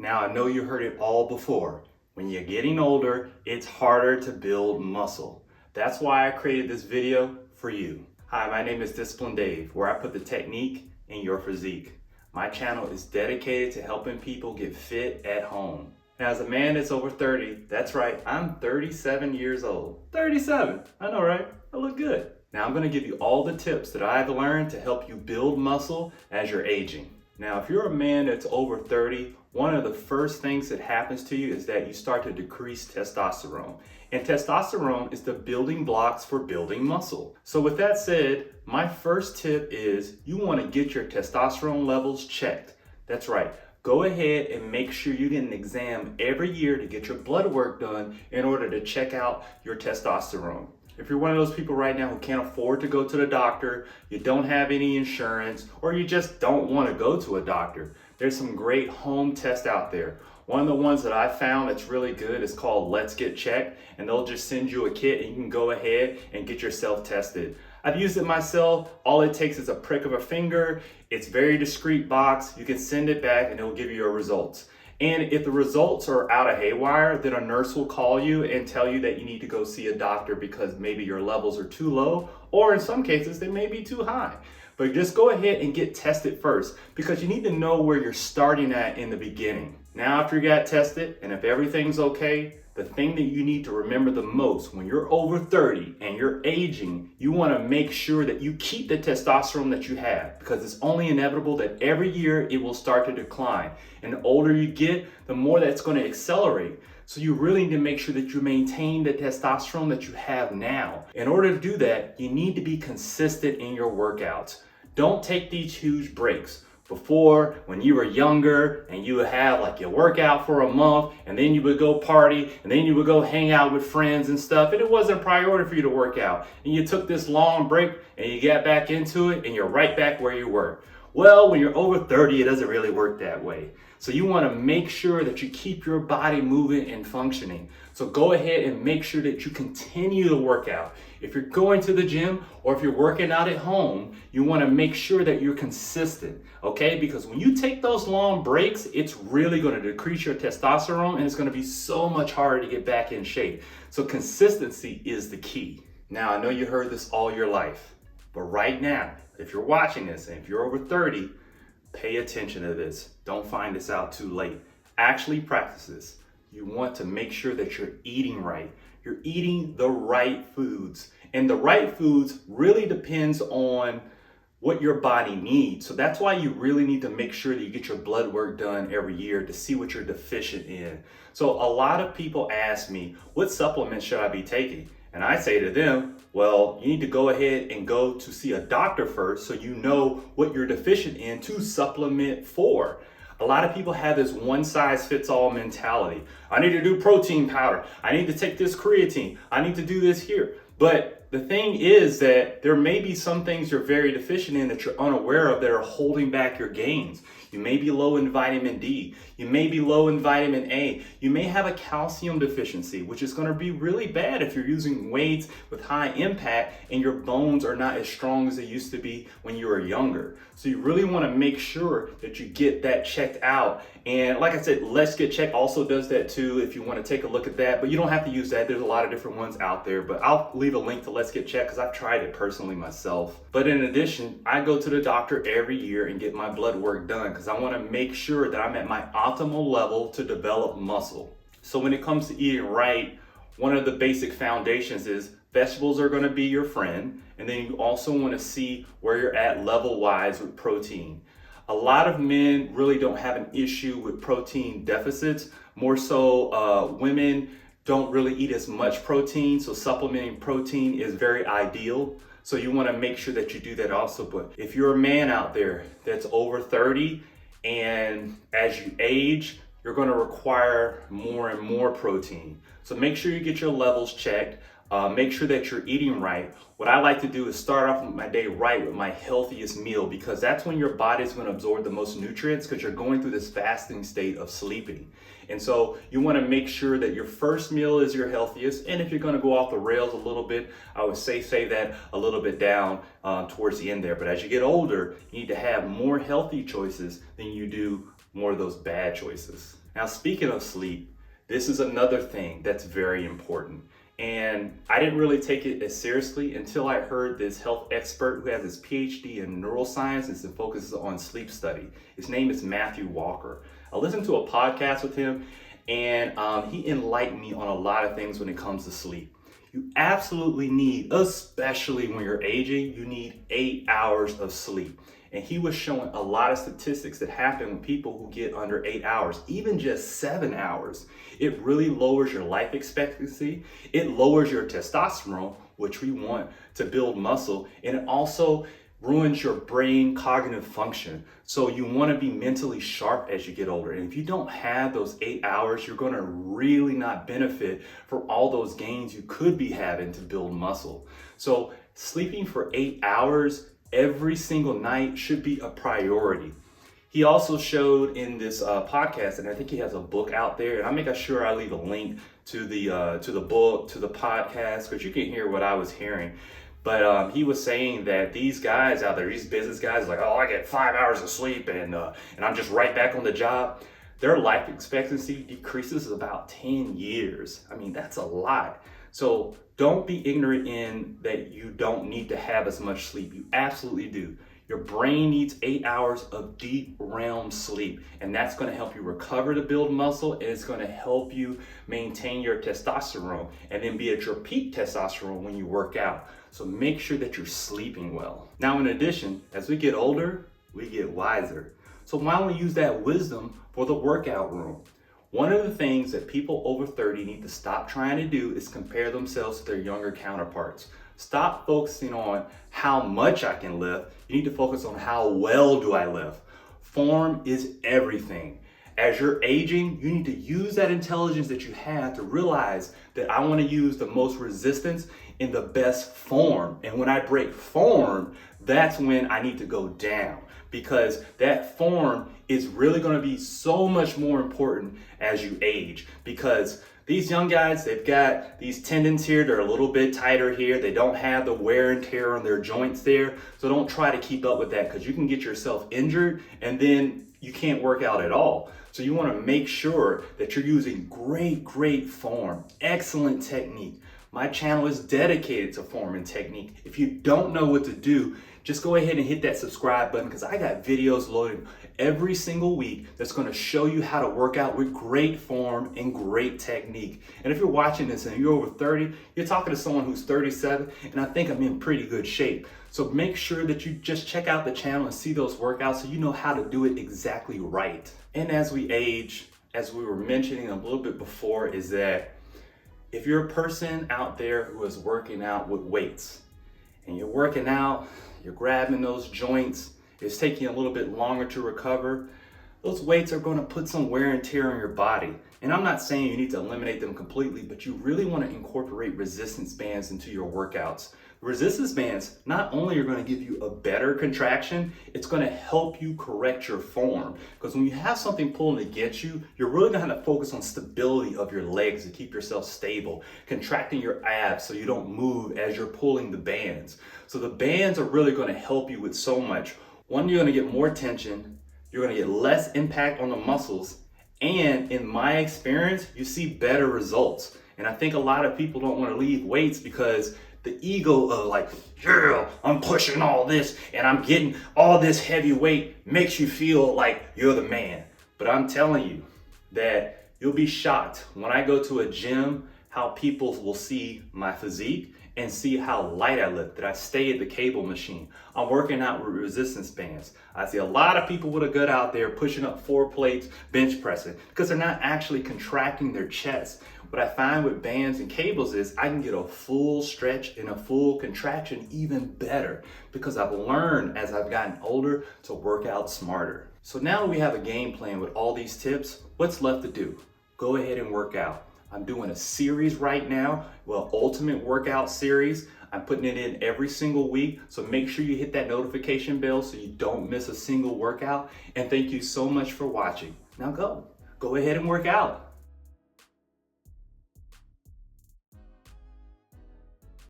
Now, I know you heard it all before. When you're getting older, it's harder to build muscle. That's why I created this video for you. Hi, my name is Discipline Dave, where I put the technique in your physique. My channel is dedicated to helping people get fit at home. Now, as a man that's over 30, that's right, I'm 37 years old. 37, I know, right? I look good. Now, I'm gonna give you all the tips that I've learned to help you build muscle as you're aging. Now, if you're a man that's over 30, one of the first things that happens to you is that you start to decrease testosterone. And testosterone is the building blocks for building muscle. So with that said, my first tip is you want to get your testosterone levels checked. That's right. Go ahead and make sure you get an exam every year to get your blood work done in order to check out your testosterone. If you're one of those people right now who can't afford to go to the doctor, you don't have any insurance, or you just don't want to go to a doctor, there's some great home tests out there. One of the ones that I found that's really good is called Let's Get Checked, and they'll just send you a kit and you can go ahead and get yourself tested. I've used it myself. All it takes is a prick of a finger. It's a very discreet box. You can send it back and it'll give you your results. And if the results are out of haywire, then a nurse will call you and tell you that you need to go see a doctor because maybe your levels are too low, or in some cases, they may be too high. But just go ahead and get tested first because you need to know where you're starting at in the beginning. Now, after you got tested and if everything's okay, the thing that you need to remember the most when you're over 30 and you're aging, you want to make sure that you keep the testosterone that you have because it's only inevitable that every year it will start to decline. And the older you get, the more that's going to accelerate. So you really need to make sure that you maintain the testosterone that you have now. In order to do that, you need to be consistent in your workouts. Don't take these huge breaks. Before, when you were younger and you would have like your workout for a month and then you would go party and then you would go hang out with friends and stuff, and it wasn't a priority for you to work out. And you took this long break and you got back into it and you're right back where you were. Well, when you're over 30, it doesn't really work that way. So you want to make sure that you keep your body moving and functioning. So go ahead and make sure that you continue to work out. If you're going to the gym or if you're working out at home, you want to make sure that you're consistent, okay? Because when you take those long breaks, it's really going to decrease your testosterone and it's going to be so much harder to get back in shape. So consistency is the key. Now, I know you heard this all your life, but right now, if you're watching this and if you're over 30, pay attention to this. Don't find this out too late. Actually practice this. You want to make sure that you're eating right. You're eating the right foods. And the right foods really depends on what your body needs. So that's why you really need to make sure that you get your blood work done every year to see what you're deficient in. So a lot of people ask me, what supplements should I be taking? And I say to them, well, you need to go ahead and go to see a doctor first so you know what you're deficient in to supplement for. A lot of people have this one size fits all mentality. I need to do protein powder. I need to take this creatine. I need to do this here. But the thing is that there may be some things you're very deficient in that you're unaware of that are holding back your gains. You may be low in vitamin D. You may be low in vitamin A. You may have a calcium deficiency, which is going to be really bad if you're using weights with high impact and your bones are not as strong as they used to be when you were younger. So you really want to make sure that you get that checked out. And like I said, Let's Get Checked also does that too if you want to take a look at that. But you don't have to use that. There's a lot of different ones out there. But I'll leave a link to Let's Get Checked because I've tried it personally myself. But in addition, I go to the doctor every year and get my blood work done because I want to make sure that I'm at my optimal level to develop muscle. So when it comes to eating right, one of the basic foundations is vegetables are going to be your friend. And then you also want to see where you're at level-wise with protein. A lot of men really don't have an issue with protein deficits. More so, women don't really eat as much protein. So supplementing protein is very ideal. So you want to make sure that you do that also. But if you're a man out there that's over 30 and as you age, you're going to require more and more protein. So make sure you get your levels checked. Make sure that you're eating right. What I like to do is start off my day right with my healthiest meal because that's when your body's going to absorb the most nutrients because you're going through this fasting state of sleeping. And so you want to make sure that your first meal is your healthiest. And if you're going to go off the rails a little bit, I would say that a little bit down towards the end there. But as you get older, you need to have more healthy choices than you do more of those bad choices. Now, speaking of sleep, this is another thing that's very important. And I didn't really take it as seriously until I heard this health expert who has his PhD in neuroscience and focuses on sleep study. His name is Matthew Walker. I listened to a podcast with him, and he enlightened me on a lot of things when it comes to sleep. You absolutely need, especially when you're aging, you need 8 hours of sleep. And he was showing a lot of statistics that happen with people who get under 8 hours, even just 7 hours. It really lowers your life expectancy. It lowers your testosterone, which we want to build muscle. And it also ruins your brain cognitive function. So you want to be mentally sharp as you get older. And if you don't have those 8 hours, you're going to really not benefit from all those gains you could be having to build muscle. So sleeping for 8 hours every single night should be a priority. He also showed in this podcast, and I think he has a book out there, and I'll make sure I leave a link to the book, to the podcast, because you can hear what I was hearing. But he was saying that these guys out there, these business guys, like, oh, I get 5 hours of sleep and I'm just right back on the job. Their life expectancy decreases about 10 years. I mean, that's a lot. So don't be ignorant in that you don't need to have as much sleep. You absolutely do. Your brain needs 8 hours of deep REM sleep, and that's going to help you recover to build muscle, and it's going to help you maintain your testosterone and then be at your peak testosterone when you work out. So make sure that you're sleeping well. Now, in addition, as we get older, we get wiser. So why don't we use that wisdom for the workout room? One of the things that people over 30 need to stop trying to do is compare themselves to their younger counterparts. Stop focusing on how much I can lift. You need to focus on how well do I lift. Form is everything. As you're aging, you need to use that intelligence that you have to realize that I want to use the most resistance in the best form. And when I break form, that's when I need to go down, because that form is really going to be so much more important as you age. Because these young guys, they've got these tendons here, they're a little bit tighter here. They don't have the wear and tear on their joints there. So don't try to keep up with that, because you can get yourself injured and then you can't work out at all. So you want to make sure that you're using great form, excellent technique. My channel is dedicated to form and technique. If you don't know what to do, just go ahead and hit that subscribe button, because I got videos loaded every single week that's going to show you how to work out with great form and great technique. And if you're watching this and you're over 30, you're talking to someone who's 37, and I think I'm in pretty good shape. So make sure that you just check out the channel and see those workouts so you know how to do it exactly right. And as we age, as we were mentioning a little bit before, is that if you're a person out there who is working out with weights, and you're working out, you're grabbing those joints, it's taking a little bit longer to recover, those weights are going to put some wear and tear on your body. And I'm not saying you need to eliminate them completely, but you really want to incorporate resistance bands into your workouts. Resistance bands not only are going to give you a better contraction, it's going to help you correct your form. Because when you have something pulling against you, you're really going to have to focus on stability of your legs to keep yourself stable, contracting your abs so you don't move as you're pulling the bands. So the bands are really going to help you with so much. One, you're going to get more tension, you're going to get less impact on the muscles, and in my experience, you see better results. And I think a lot of people don't want to leave weights because the ego of like, yeah, I'm pushing all this and I'm getting all this heavy weight makes you feel like you're the man. But I'm telling you that you'll be shocked when I go to a gym how people will see my physique and see how light I lift, that I stay at the cable machine. I'm working out with resistance bands. I see a lot of people with a gut out there pushing up 4 plates, bench pressing, because they're not actually contracting their chest. What I find with bands and cables is I can get a full stretch and a full contraction even better, because I've learned as I've gotten older to work out smarter. So now that we have a game plan with all these tips, what's left to do? Go ahead and work out. I'm doing a series right now, well, ultimate workout series. I'm putting it in every single week, so make sure you hit that notification bell so you don't miss a single workout. And thank you so much for watching. Now go ahead and work out.